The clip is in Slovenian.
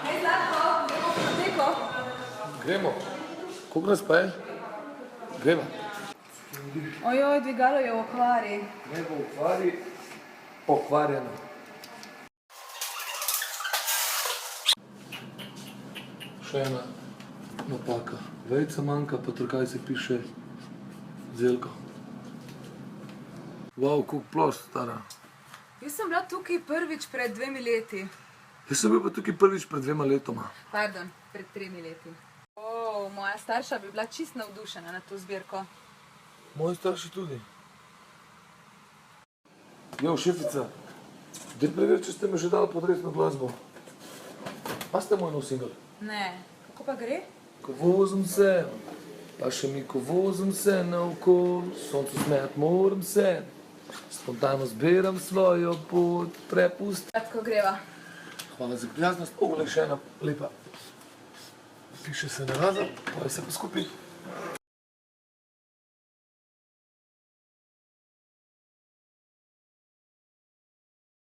Hej, Zlatko, gremo v apoteko. Gremo. Koliko nas pa je? Gremo. Ojoj, dvigalo je v okvari. Ne v okvari, pokvarjeno. Še ena napaka. Vejca manjka, pa tukaj se piše zelko. Wow, koliko plošč, stara. Jaz sem bila tukaj prvič pred 2 leti. Jaz sem bil pa tukaj prvič pred 2 letoma. Pardon, pred 3 leti. Moja starša bi bila čist navdušena na to zbirko. Moji starši tudi. Jo, šefica, daj preveri, če ste mi že dali podresno glasbo. Pa ste moj nov singl? Ne, kako pa gre? Ko vozim se, pa še mi ko vozim se naokol, soncu smejat moram se, spontano zbiram svojo pot, prepust. Kratko greva. Hvala za prijaznost. Le še ena lepa. Piše se naraza, pa je se pa skupaj.